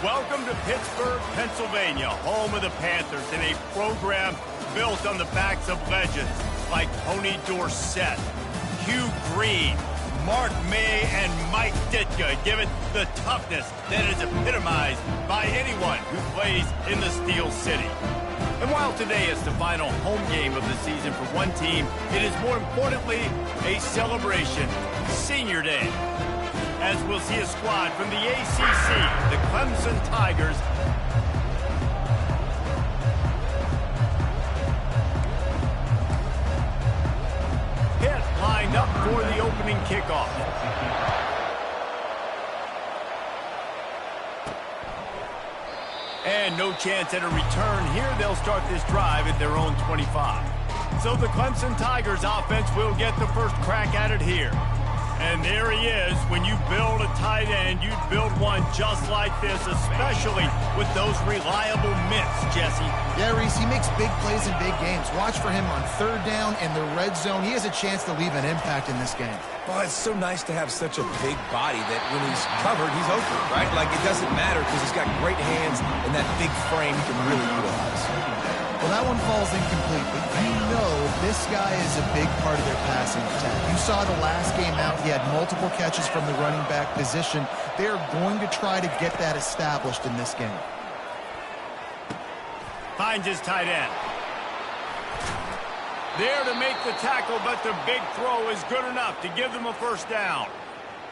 Welcome to Pittsburgh, Pennsylvania, home of the Panthers, and a program built on the backs of legends like Tony Dorsett, Hugh Green, Mark May, and Mike Ditka, give it the toughness that is epitomized by anyone who plays in the Steel City. And while today is the final home game of the season for one team, it is more importantly a celebration, Senior Day, as we'll see a squad from the ACC, the Clemson Tigers. Pitt lined up for the opening kickoff. And no chance at a return here. They'll start this drive at their own 25. So the Clemson Tigers offense will get the first crack at it here. And there he is. When you build a tight end, you build one just like this, especially with those reliable mitts, Jesse. Yeah, Reese, he makes big plays in big games. Watch for him on third down in the red zone. He has a chance to leave an impact in this game. Well, it's so nice to have such a big body that when he's covered, he's open, right? Like, it doesn't matter because he's got great hands and that big frame he can really utilize. Well, that one falls incomplete, but you know this guy is a big part of their passing attack. You saw the last game out, he had multiple catches from the running back position. They're going to try to get that established in this game. Finds his tight end. There to make the tackle, but the big throw is good enough to give them a first down.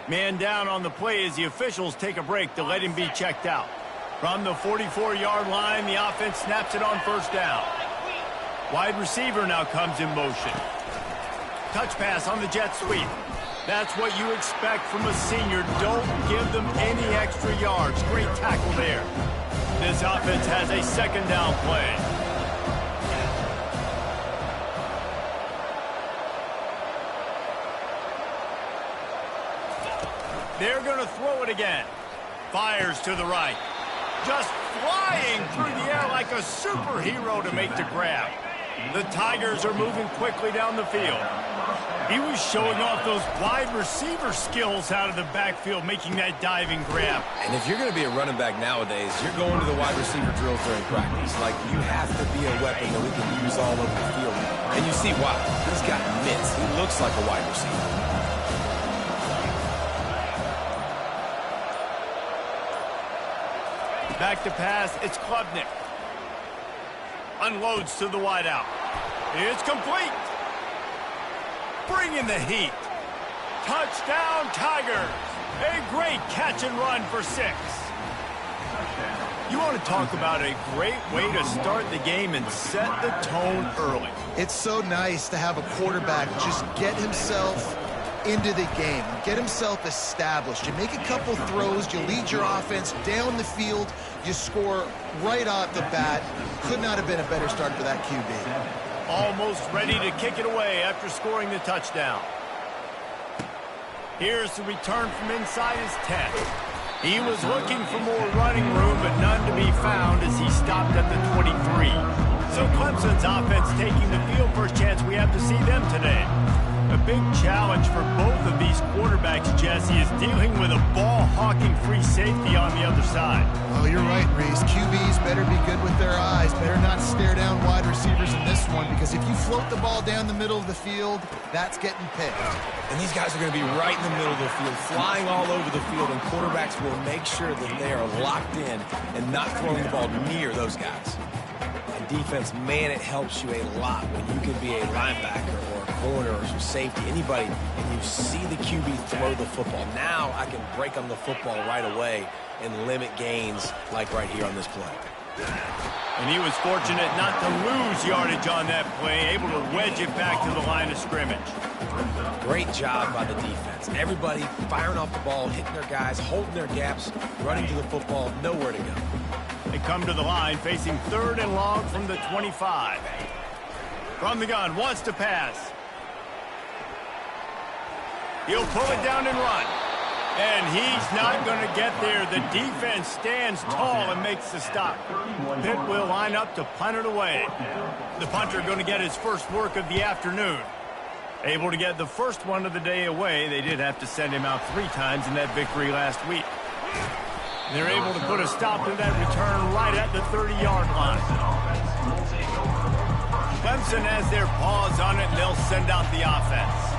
Man down on the play as the officials take a break to let him be checked out. From the 44-yard line, the offense snaps it on first down. Wide receiver now comes in motion. Touch pass on the jet sweep. That's what you expect from a senior. Don't give them any extra yards. Great tackle there. This offense has a second down play. They're going to throw it again. Fires to the right. Just flying through the air like a superhero to make the grab. The Tigers are moving quickly down the field. He was showing off those wide receiver skills out of the backfield, making that diving grab. And if you're going to be a running back nowadays, you're going to the wide receiver drills during practice. Like, you have to be a weapon that we can use all over the field. And you see, wow, he's got mitts. He looks like a wide receiver. Back to pass, it's Klubnik. Unloads to the wideout. It's complete. Bring in the heat. Touchdown, Tigers. A great catch and run for 6. You want to talk about a great way to start the game and set the tone early. It's so nice to have a quarterback just get himself into the game, get himself established. You make a couple throws, you lead your offense down the field, you score right off the bat. Could not have been a better start for that QB. Almost ready to kick it away after scoring the touchdown. Here's the return from inside his 10. He was looking for more running room, but none to be found as he stopped at the 23. So Clemson's offense taking the field. First chance we have to see them today. A big challenge for both of these quarterbacks, Jesse, is dealing with a ball-hawking free safety on the other side. Oh, you're right, Reese. QBs better be good with their eyes. Better not stare down wide receivers in this one, because if you float the ball down the middle of the field, that's getting picked. And these guys are going to be right in the middle of the field, flying all over the field, and quarterbacks will make sure that they are locked in and not throwing the ball near those guys. And defense, man, it helps you a lot when you can be a linebacker or a corner or safety, anybody, and you see the QB throw the football. Now I can break on the football right away and limit gains like right here on this play. And he was fortunate not to lose yardage on that play, able to wedge it back to the line of scrimmage. Great job by the defense. Everybody firing off the ball, hitting their guys, holding their gaps, running to the football, nowhere to go. They come to the line facing 3rd and long from the 25. From the gun, wants to pass. He'll pull it down and run. And he's not going to get there. The defense stands tall and makes the stop. Pitt will line up to punt it away. The punter going to get his first work of the afternoon. Able to get the first one of the day away. They did have to send him out 3 times in that victory last week. They're able to put a stop to that return right at the 30-yard line. Clemson has their paws on it, and they'll send out the offense.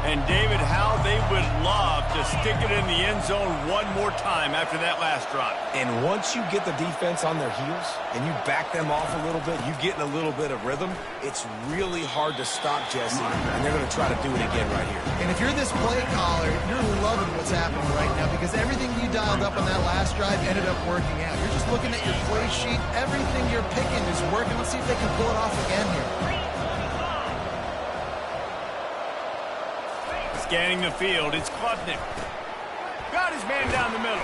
And, David, how they would love to stick it in the end zone one more time after that last drive. And once you get the defense on their heels and you back them off a little bit, you get in a little bit of rhythm, it's really hard to stop, Jesse, and they're going to try to do it again right here. And if you're this play caller, you're loving what's happening right now because everything you dialed up on that last drive ended up working out. You're just looking at your play sheet. Everything you're picking is working. Let's see if they can pull it off again here. Scanning the field, it's Klubnik. Got his man down the middle.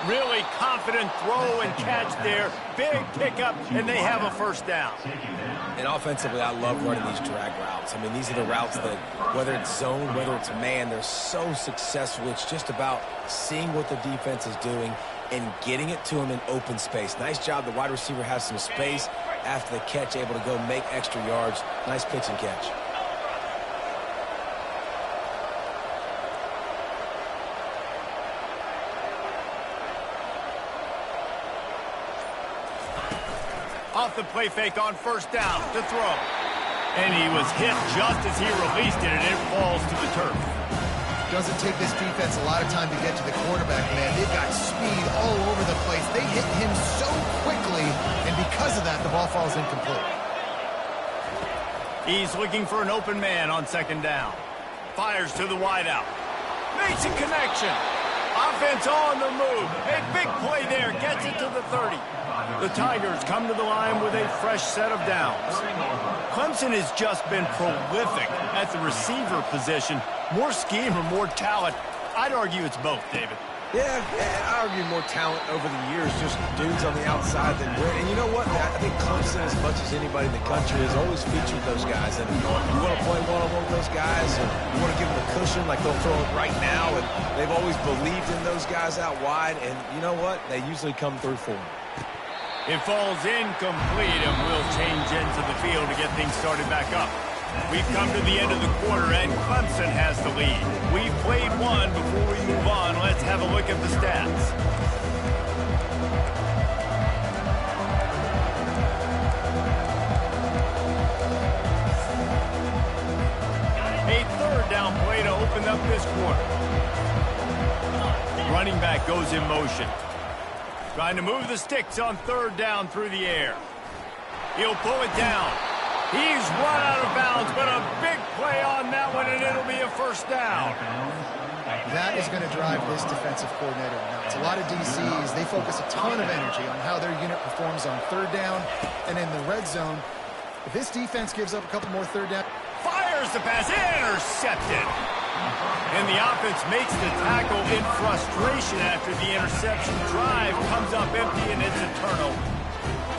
Really confident throw and catch there. Big pickup, and they have a first down. And offensively, I love running these drag routes. I mean, these are the routes that, whether it's zone, whether it's man, they're so successful. It's just about seeing what the defense is doing and getting it to them in open space. Nice job. The wide receiver has some space after the catch, able to go make extra yards. Nice pitch and catch. Off the play fake on first down to throw. And he was hit just as he released it, and it falls to the turf. Doesn't take this defense a lot of time to get to the quarterback, man. They've got speed all over the place. They hit him so quickly, and because of that, the ball falls incomplete. He's looking for an open man on second down. Fires to the wideout. Makes a connection. Offense on the move. A big play there. Gets it to the 30. The Tigers come to the line with a fresh set of downs. Clemson has just been prolific at the receiver position. More scheme or more talent? I'd argue it's both, David. Yeah, I argue more talent over the years, just dudes on the outside that win. And you know what? I think Clemson, as much as anybody in the country, has always featured those guys. And you want to play one-on-one with those guys, and you want to give them a cushion like they'll throw it right now. And they've always believed in those guys out wide. And you know what? They usually come through for them. It falls incomplete, and we'll change into the field to get things started back up. We've come to the end of the quarter, and Clemson has the lead. We've played one. Before we move on, let's have a look at the stats. A third down play to open up this quarter. Running back goes in motion. Trying to move the sticks on third down through the air. He'll pull it down. He's run out of bounds, but a big play on that one, and it'll be a first down. That is going to drive this defensive coordinator nuts. A lot of DCs, they focus a ton of energy on how their unit performs on third down and in the red zone. If this defense gives up a couple more third down... Fires the pass, intercepted. And the offense makes the tackle in frustration after the interception. Drive comes up empty, and it's a turnover.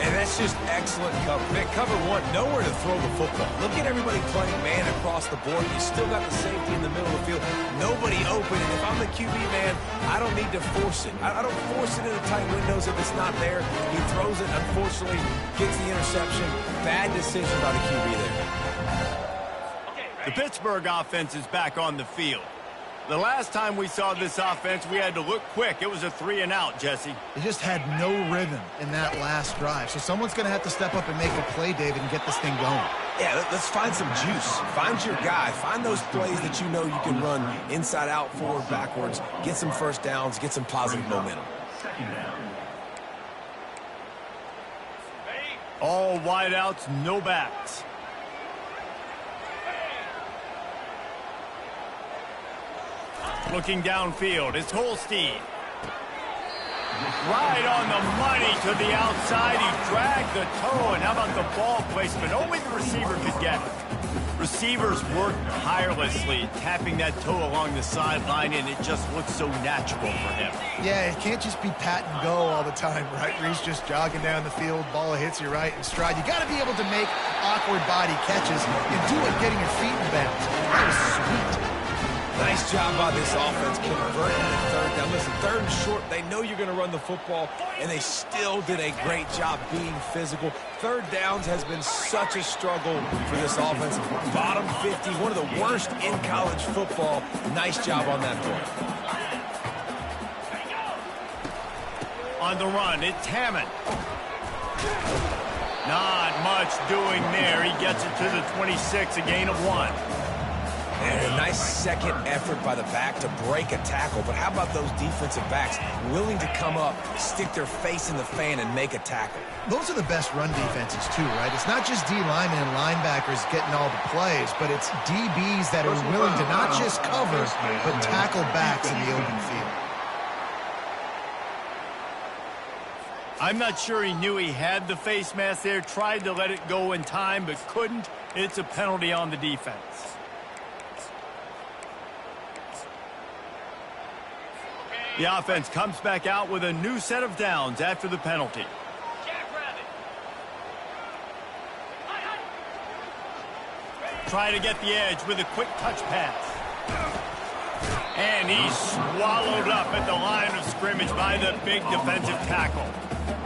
And that's just excellent cover. Man, cover one, nowhere to throw the football. Look at everybody playing man across the board. You still got the safety in the middle of the field. Nobody open. And if I'm the QB, man, I don't need to force it. I don't force it into tight windows if it's not there. He throws it, unfortunately, gets the interception. Bad decision by the QB there. The Pittsburgh offense is back on the field. The last time we saw this offense, we had to look quick. It was a 3-and-out, Jesse. They just had no rhythm in that last drive. So someone's going to have to step up and make a play, David, and get this thing going. Yeah, let's find some juice. Find your guy. Find those plays that you know you can run inside out, forward, backwards. Get some first downs. Get some positive momentum. All wideouts, no backs. Looking downfield, it's Holstein. Right on the money to the outside. He dragged the toe, and how about the ball placement? Only the receiver could get it. Receivers work tirelessly, tapping that toe along the sideline, and it just looks so natural for him. Yeah, it can't just be pat and go all the time, right? Where he's just jogging down the field, ball hits you right in stride. You got to be able to make awkward body catches and do it getting your feet in bounds. That was sweet. Nice job by this offense converting the third down. Listen, third and short, they know you're going to run the football, and they still did a great job being physical. Third downs has been such a struggle for this offense. Bottom 50, one of the worst in college football. Nice job on that play. On the run, it's Hammond. Not much doing there. He gets it to the 26, a gain of 1. And a nice second effort by the back to break a tackle. But how about those defensive backs willing to come up, stick their face in the fan, and make a tackle? Those are the best run defenses, too, right? It's not just D linemen and linebackers getting all the plays, but it's DBs that are willing to not just cover, but tackle backs in the open field. I'm not sure he knew he had the face mask there, tried to let it go in time, but couldn't. It's a penalty on the defense. The offense comes back out with a new set of downs after the penalty. Try to get the edge with a quick touch pass. And he's swallowed up at the line of scrimmage by the big defensive tackle.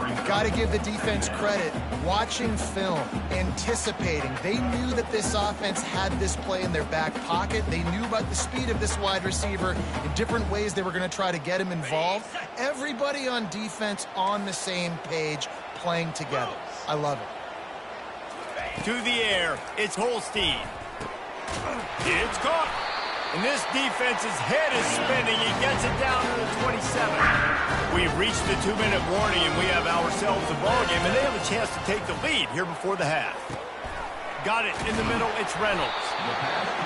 You've got to give the defense credit. Watching film, anticipating. They knew that this offense had this play in their back pocket. They knew about the speed of this wide receiver in different ways they were going to try to get him involved. Everybody on defense on the same page, playing together. I love it. To the air, it's Holstein. It's caught. And this defense's head is spinning. He gets it down to the 27. We've reached the 2-minute warning, and we have ourselves a ball game, and they have a chance to take the lead here before the half. Got it in the middle. It's Reynolds.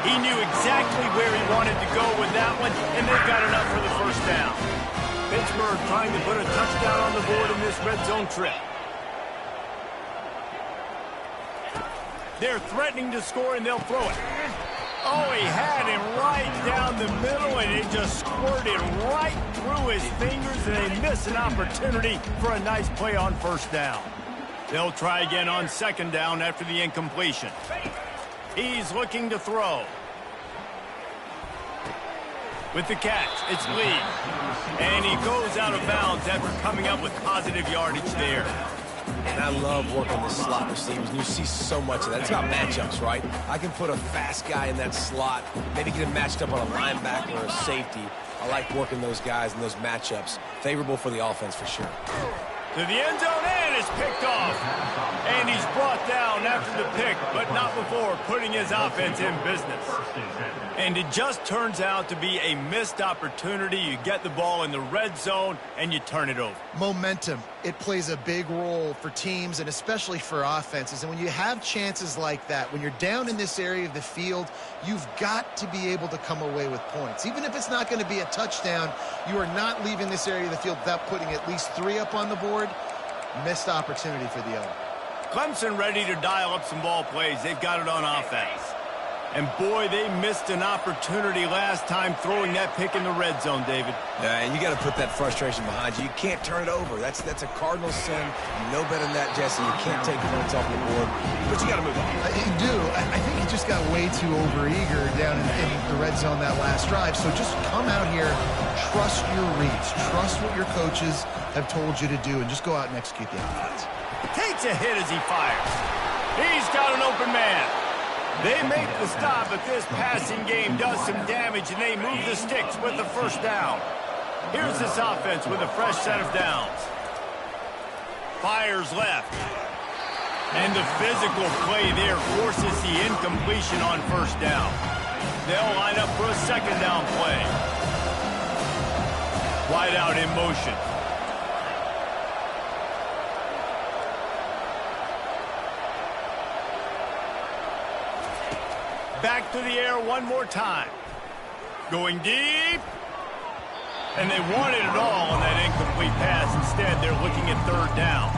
He knew exactly where he wanted to go with that one, and they've got enough for the first down. Pittsburgh trying to put a touchdown on the board in this red zone trip. They're threatening to score, and they'll throw it. Oh, he had him right down the middle, and it just squirted right through his fingers, and they miss an opportunity for a nice play on first down. They'll try again on second down after the incompletion. He's looking to throw. With the catch, it's Lee. And he goes out of bounds after coming up with positive yardage there. And I love working the slot receivers, and you see so much of that. It's about matchups, right? I can put a fast guy in that slot, maybe get him matched up on a linebacker or a safety. I like working those guys in those matchups. Favorable for the offense for sure. To the end zone, and it's picked off. And he's brought down after the pick, but not before putting his offense in business. And it just turns out to be a missed opportunity. You get the ball in the red zone, and you turn it over. Momentum. It plays a big role for teams and especially for offenses. And when you have chances like that, when you're down in this area of the field, you've got to be able to come away with points. Even if it's not going to be a touchdown, you are not leaving this area of the field without putting at least 3 up on the board. Missed opportunity for the other. Clemson ready to dial up some ball plays. They've got it on offense. And boy, they missed an opportunity last time throwing that pick in the red zone, David. Yeah, and you got to put that frustration behind you. You can't turn it over. That's a cardinal sin. You know better than that, Jesse. You can't take points off the board, but you got to move on. You do. I think he just got way too overeager down in the red zone that last drive. So just come out here, trust your reads, trust what your coaches have told you to do, and just go out and execute the offense. Takes a hit as he fires. He's got an open man. They make the stop, but this passing game does some damage, and they move the sticks with the first down. Here's this offense with a fresh set of downs. Fires left. And the physical play there forces the incompletion on first down. They'll line up for a second down play. Wide out in motion. Back to the air one more time. Going deep. And they wanted it all on that incomplete pass. Instead, they're looking at third down.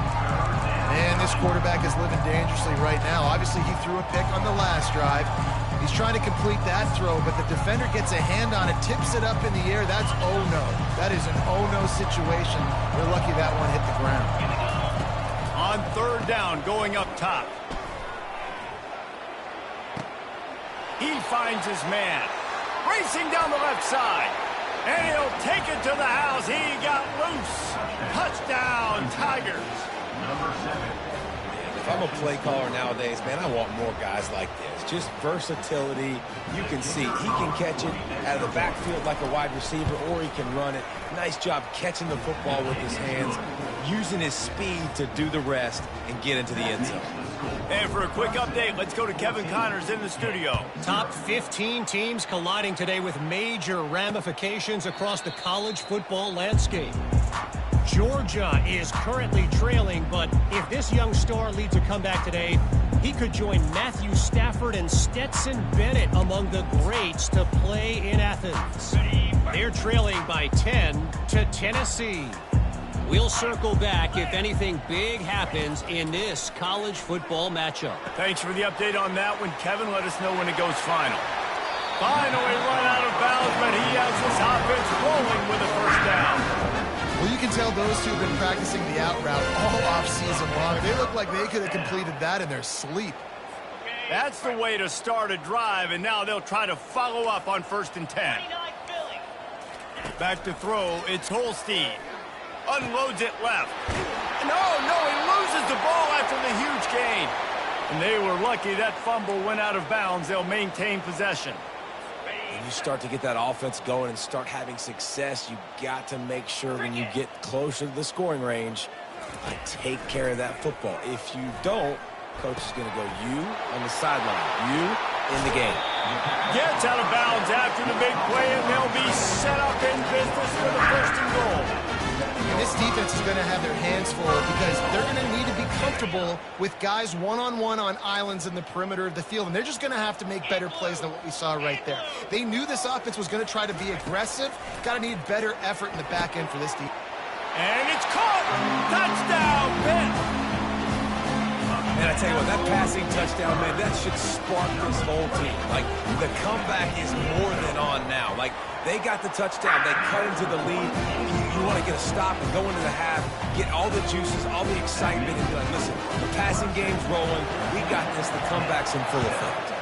And this quarterback is living dangerously right now. Obviously, he threw a pick on the last drive. He's trying to complete that throw, but the defender gets a hand on it, tips it up in the air. That's oh-no. That is an oh-no situation. They're lucky that one hit the ground. On third down, going up top. He finds his man. Racing down the left side. And he'll take it to the house. He got loose. Touchdown, Tigers. The if I'm a play caller nowadays, man, I want more guys like this. Just versatility. You can see he can catch it out of the backfield like a wide receiver, or he can run it. Nice job catching the football with his hands, using his speed to do the rest and get into the end zone. And for a quick update, let's go to Kevin Connors in the studio. Top 15 teams colliding today with major ramifications across the college football landscape. Georgia is currently trailing, but if this young star leads a comeback today, he could join Matthew Stafford and Stetson Bennett among the greats to play in Athens. They're trailing by 10 to Tennessee. We'll circle back if anything big happens in this college football matchup. Thanks for the update on that one, Kevin. Let us know when it goes final. Finally run out of bounds, but he has his offense rolling with a first down. Well, you can tell those two have been practicing the out route all off-season long. They look like they could have completed that in their sleep. That's the way to start a drive, and now they'll try to follow up on 1st and 10. Back to throw, it's Holstein. Unloads it left. No, he loses the ball after the huge gain. And they were lucky that fumble went out of bounds. They'll maintain possession. When you start to get that offense going and start having success, you got to make sure when you get closer to the scoring range, you take care of that football. If you don't, coach is going to go you on the sideline, you in the game. Gets out of bounds after the big play, and they'll be set up in business for the 1st and goal. And this defense is going to have their hands full because they're going to need to be comfortable with guys one-on-one on islands in the perimeter of the field, and they're just going to have to make better plays than what we saw right there. They knew this offense was going to try to be aggressive. Got to need better effort in the back end for this defense. And it's caught! Touchdown, Pitt! And I tell you what, that passing touchdown, man, that should spark this whole team. Like, the comeback is more than on now. Like, they got the touchdown. They cut into the lead. You want to get a stop and go into the half, get all the juices, all the excitement, and be like, listen, the passing game's rolling. We got this. The comeback's in full effect.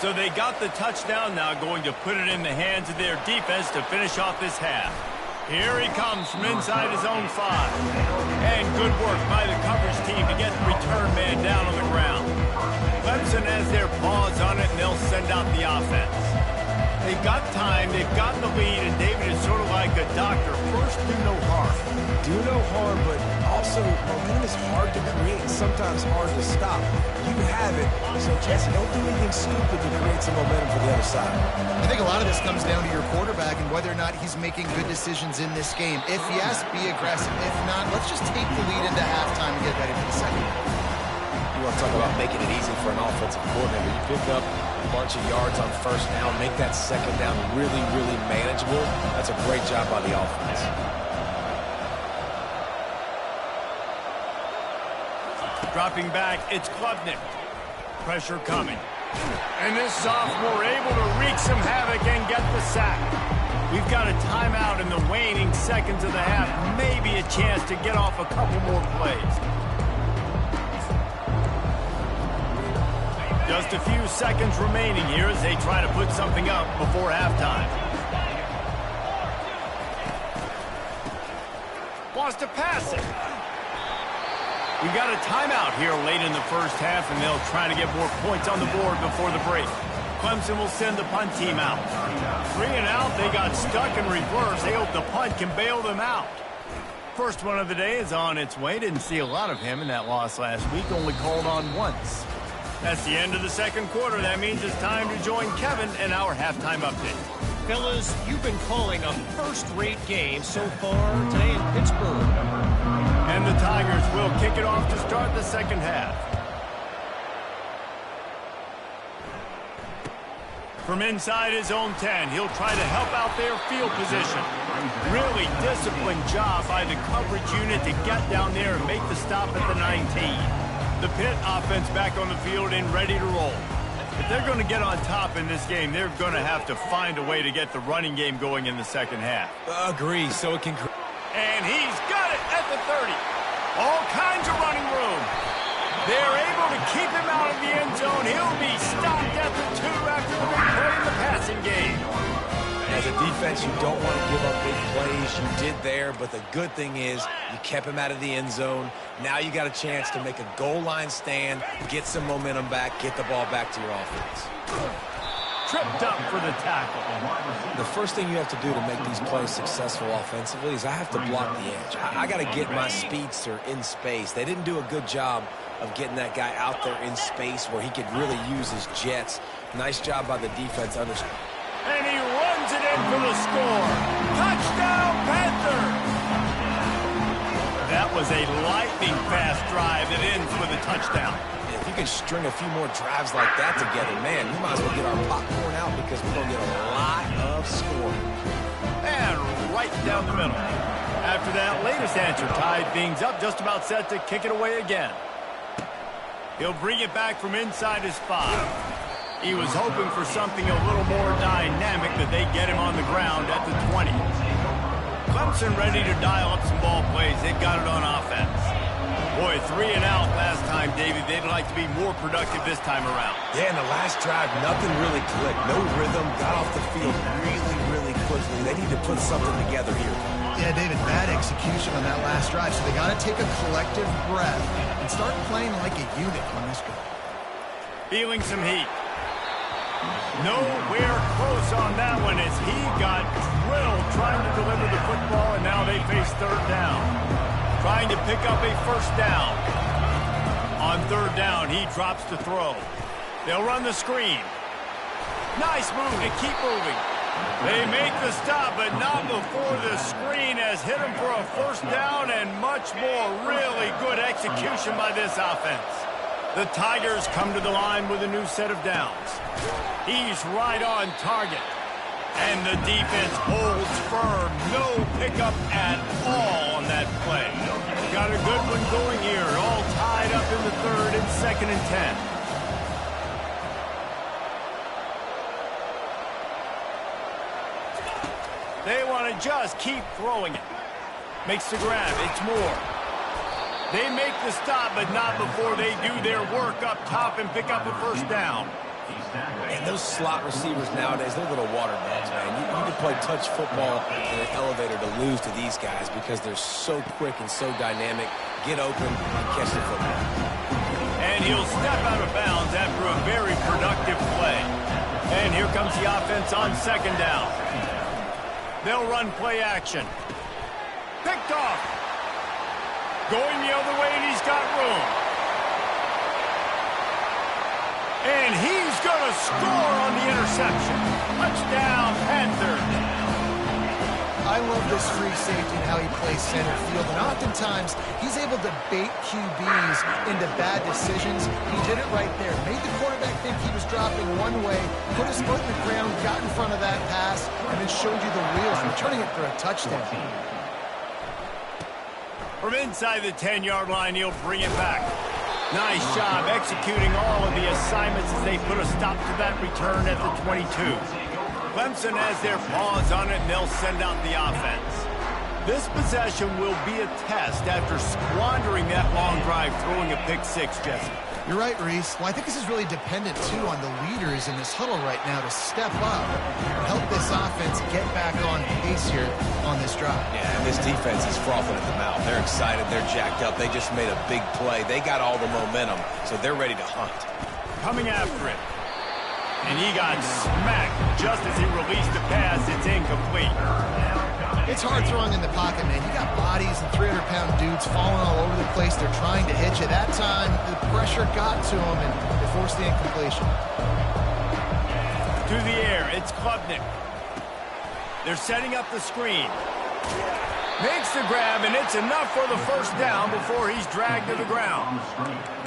So they got the touchdown now, going to put it in the hands of their defense to finish off this half. Here he comes from inside his own 5. And good work by the coverage team to get the return man down on the ground. Clemson has their paws on it, and they'll send out the offense. They've got time, they've got the lead, and David is sort of like a doctor. First, do no harm. Do no harm, but also, momentum is hard to create and sometimes hard to stop. You have it, so Jesse, don't do anything stupid to create some momentum for the other side. I think a lot of this comes down to your quarterback and whether or not he's making good decisions in this game. If yes, be aggressive. If not, let's just take the lead into halftime and get ready for the second. You want to talk about making it easy for an offensive coordinator. You pick up a bunch of yards on 1st down, make that 2nd down really, really manageable. That's a great job by the offense. Dropping back, it's Klubnik. Pressure coming. And this sophomore able to wreak some havoc and get the sack. We've got a timeout in the waning seconds of the half. Maybe a chance to get off a couple more plays. Just a few seconds remaining here as they try to put something up before halftime. Wants to pass it. We got a timeout here late in the 1st half, and they'll try to get more points on the board before the break. Clemson will send the punt team out. 3 and out, they got stuck in reverse. They hope the punt can bail them out. First one of the day is on its way. Didn't see a lot of him in that loss last week, only called on once. That's the end of the 2nd quarter. That means it's time to join Kevin in our halftime update. Fellas, you've been calling a first-rate game so far today in Pittsburgh. And the Tigers will kick it off to start the 2nd half. From inside his own 10, he'll try to help out their field position. Really disciplined job by the coverage unit to get down there and make the stop at the 19. The Pitt offense back on the field and ready to roll. If they're going to get on top in this game, they're going to have to find a way to get the running game going in the 2nd half. Agree, so it can... And he's got it at the 30. All kinds of running room. They're able to keep him out of the end zone. He'll be stopped at the 2 after the big play in the passing game. As a defense, you don't want to give up big plays. You did there, but the good thing is you kept him out of the end zone. Now you got a chance to make a goal line stand, get some momentum back, get the ball back to your offense. Tripped up for the tackle. The first thing you have to do to make these plays successful offensively is I have to block the edge. I got to get my speedster in space. They didn't do a good job of getting that guy out there in space where he could really use his jets. Nice job by the defense. And he runs it in for the score. Touchdown, Panthers! That was a lightning-fast drive that ends with a touchdown. If you can string a few more drives like that together, man, we might as well get our popcorn out because we're going to get a lot of scoring. And right down the middle. After that latest answer tied things up, just about set to kick it away again. He'll bring it back from inside his 5. He was hoping for something a little more dynamic, but they get him on the ground at the 20. Clemson ready to dial up some ball plays. They've got it on offense. Boy, 3 and out last time, David. They'd like to be more productive this time around. Yeah, in the last drive, nothing really clicked. No rhythm, got off the field really quickly. They need to put something together here. Yeah, David, bad execution on that last drive, so they got to take a collective breath and start playing like a unit on this drive. Feeling some heat. Nowhere close on that one as he got drilled trying to deliver the football, and now they face 3rd down. Trying to pick up a 1st down. On 3rd down, he drops to throw. They'll run the screen. Nice move to keep moving. They make the stop, but not before the screen has hit him for a 1st down and much more. Really good execution by this offense. The Tigers come to the line with a new set of downs. He's right on target. And the defense holds firm. No pickup at all on that play. Got a good one going here. All tied up in the 3rd and 2nd and 10. They want to just keep throwing it. Makes the grab. It's Moore. They make the stop, but not before they do their work up top and pick up a 1st down. And those slot receivers nowadays, they're little water dogs, man. You can play touch football in an elevator to lose to these guys because they're so quick and so dynamic. Get open and catch the football. And he'll step out of bounds after a very productive play. And here comes the offense on 2nd down. They'll run play action. Picked off. Going the other way, and he's got room. And he's going to score on the interception. Touchdown, Panthers. I love this free safety and how he plays center field. And oftentimes, he's able to bait QBs into bad decisions. He did it right there. Made the quarterback think he was dropping one way, put his foot in the ground, got in front of that pass, and then showed you the wheels, returning it for a touchdown. From inside the 10-yard line, he'll bring it back. Nice job executing all of the assignments as they put a stop to that return at the 22. Clemson has their paws on it, and they'll send out the offense. This possession will be a test after squandering that long drive, throwing a pick-6, Jesse. You're right, Reese. Well, I think this is really dependent, too, on the leaders in this huddle right now to step up and help this offense get back on pace here on this drive. Yeah, and this defense is frothing at the mouth. They're excited. They're jacked up. They just made a big play. They got all the momentum, so they're ready to hunt. Coming after it. And he got smacked just as he released the pass. It's incomplete. It's hard throwing in the pocket, man. You got bodies and 300-pound dudes falling all over the place. They're trying to hit you. That time, the pressure got to them, and they forced the incompletion. To the air, it's Klubnik. They're setting up the screen. Makes the grab, and it's enough for the 1st down before he's dragged to the ground.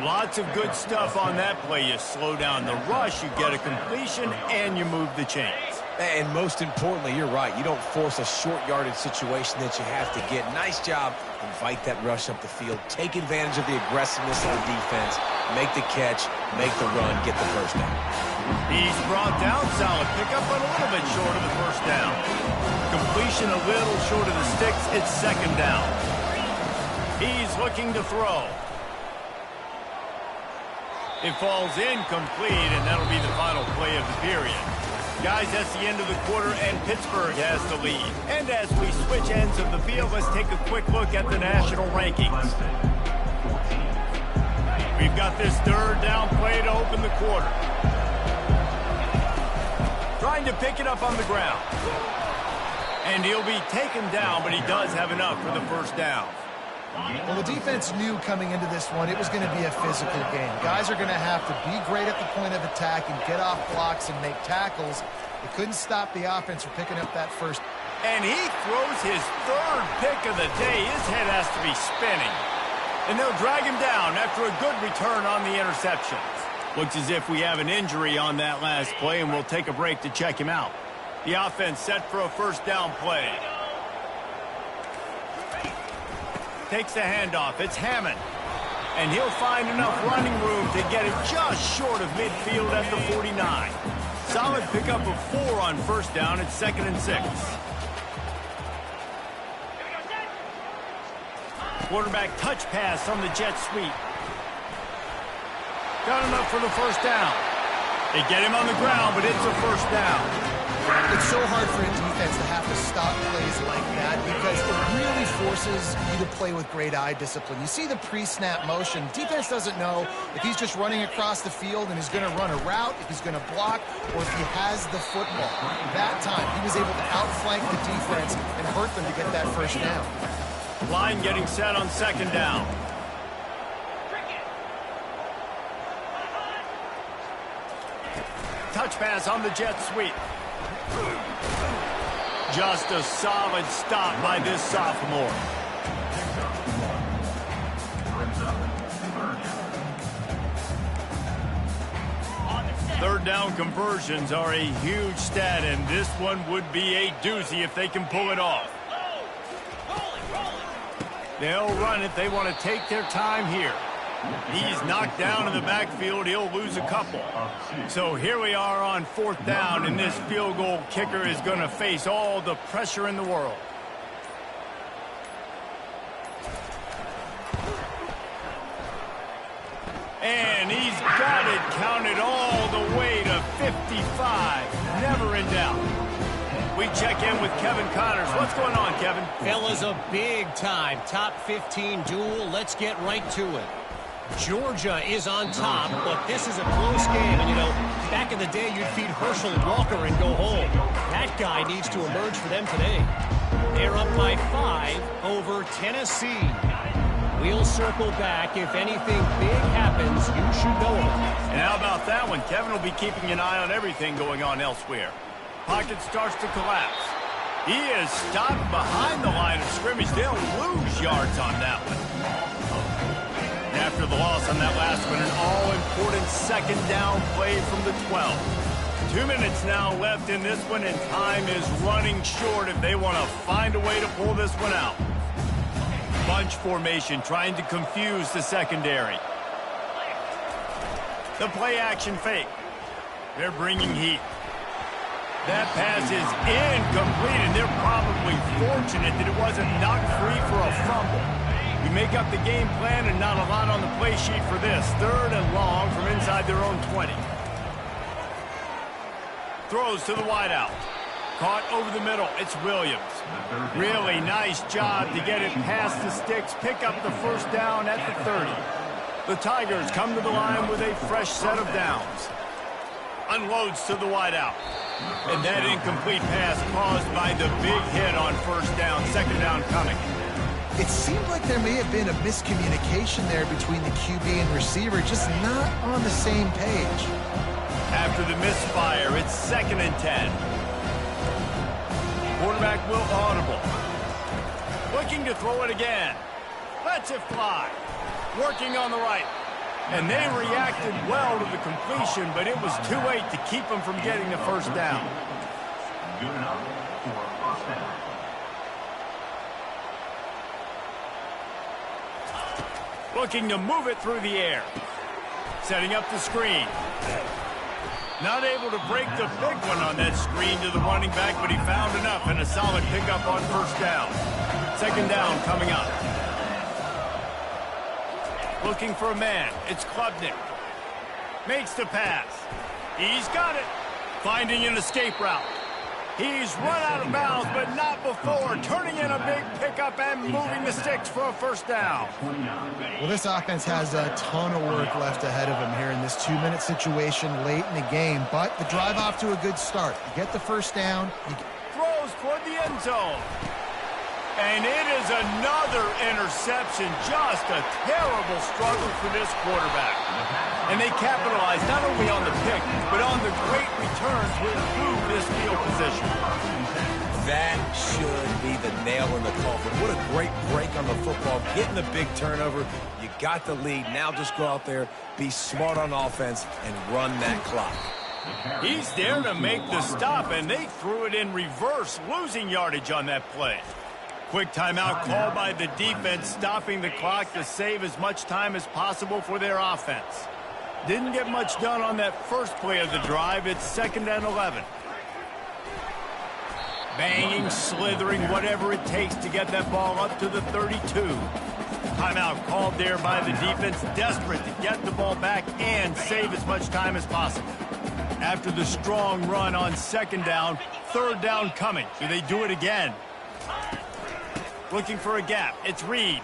Lots of good stuff on that play. You slow down the rush, you get a completion, and you move the chains. And most importantly, you're right. You don't force a short yardage situation that you have to get. Nice job. Invite that rush up the field. Take advantage of the aggressiveness of the defense. Make the catch. Make the run. Get the 1st down. He's brought down. Solid pickup, but a little bit short of the 1st down. Completion a little short of the sticks. It's 2nd down. He's looking to throw. It falls incomplete, and that'll be the final play of the period. Guys, that's the end of the quarter, and Pittsburgh has the lead. And as we switch ends of the field, let's take a quick look at the national rankings. We've got this third down play to open the quarter. Trying to pick it up on the ground. And he'll be taken down, but he does have enough for the first down. Well, the defense knew coming into this one it was going to be a physical game. Guys are going to have to be great at the point of attack and get off blocks and make tackles. They couldn't stop the offense from picking up that first. And he throws his third pick of the day. His head has to be spinning. And they'll drag him down after a good return on the interception. Looks as if we have an injury on that last play, and we'll take a break to check him out. The offense set for a first down play. Takes the handoff. It's Hammond. And he'll find enough running room to get it just short of midfield at the 49. Solid pickup of 4 on first down. It's 2nd and 6. Quarterback touch pass on the jet sweep. Got enough for the first down. They get him on the ground, but it's a first down. It's so hard for a defense to have to stop plays like that because it really forces you to play with great eye discipline. You see the pre-snap motion. Defense doesn't know if he's just running across the field and he's going to run a route, if he's going to block, or if he has the football. That time, he was able to outflank the defense and hurt them to get that first down. Line getting set on 2nd down. Touch pass on the jet sweep. Just a solid stop by this sophomore. Third down conversions are a huge stat, and this one would be a doozy if they can pull it off. They'll run it. They want to take their time here. He's knocked down in the backfield. He'll lose a couple. So here we are on 4th down, and this field goal kicker is going to face all the pressure in the world. And he's got it counted all the way to 55. Never in doubt. We check in with Kevin Connors. What's going on, Kevin? Fellas, a big-time top 15 duel. Let's get right to it. Georgia is on top, but this is a close game. And, you know, back in the day, you'd feed Herschel Walker and go home. That guy needs to emerge for them today. They're up by 5 over Tennessee. We'll circle back. If anything big happens, you should know it. And how about that one? Kevin will be keeping an eye on everything going on elsewhere. Pocket starts to collapse. He is stopped behind the line of scrimmage. They'll lose yards on that one. After the loss on that last one, an all-important 2nd down play from the 12. 2 minutes now left in this one, and time is running short if they want to find a way to pull this one out. Bunch formation trying to confuse the secondary. The play-action fake. They're bringing heat. That pass is incomplete, and they're probably fortunate that it wasn't knocked free for a fumble. We make up the game plan and not a lot on the play sheet for this. 3rd and long from inside their own 20. Throws to the wideout. Caught over the middle. It's Williams. Really nice job to get it past the sticks. Pick up the first down at the 30. The Tigers come to the line with a fresh set of downs. Unloads to the wideout. And that incomplete pass caused by the big hit on first down. 2nd down coming. It seemed like there may have been a miscommunication there between the QB and receiver, just not on the same page. After the misfire, it's 2nd and 10. Quarterback will audible. Looking to throw it again. Lets it fly. Working on the right. And they reacted well to the completion, but it was too late to keep them from getting the first down. Good enough for a first down. Looking to move it through the air. Setting up the screen. Not able to break the big one on that screen to the running back, but he found enough and a solid pickup on first down. 2nd down coming up. Looking for a man. It's Klubnik. Makes the pass. He's got it. Finding an escape route. He's run out of bounds, but not before. Turning in a big pickup and moving the sticks for a first down. Well, this offense has a ton of work left ahead of them here in this 2-minute situation late in the game. But the drive off to a good start. You get the first down. Throws toward the end zone. And it is another interception. Just a terrible struggle for this quarterback. And they capitalize not only on the pick, but on the great return to improve this field position. That should be the nail in the coffin. What a great break on the football. Getting the big turnover. You got the lead. Now just go out there, be smart on offense, and run that clock. He's there to make the stop, and they threw it in reverse, losing yardage on that play. Quick timeout called by the defense, stopping the clock to save as much time as possible for their offense. Didn't get much done on that first play of the drive. It's 2nd and 11. Banging, slithering, whatever it takes to get that ball up to the 32. Timeout called there by the defense, desperate to get the ball back and save as much time as possible. After the strong run on 2nd down, 3rd down coming. Do they do it again? Looking for a gap. It's Reed.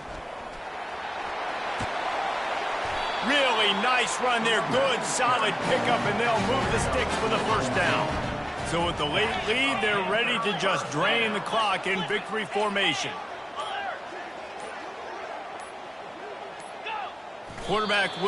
Really nice run there. Good, solid pickup, and they'll move the sticks for the first down. So with the late lead, they're ready to just drain the clock in victory formation. Quarterback will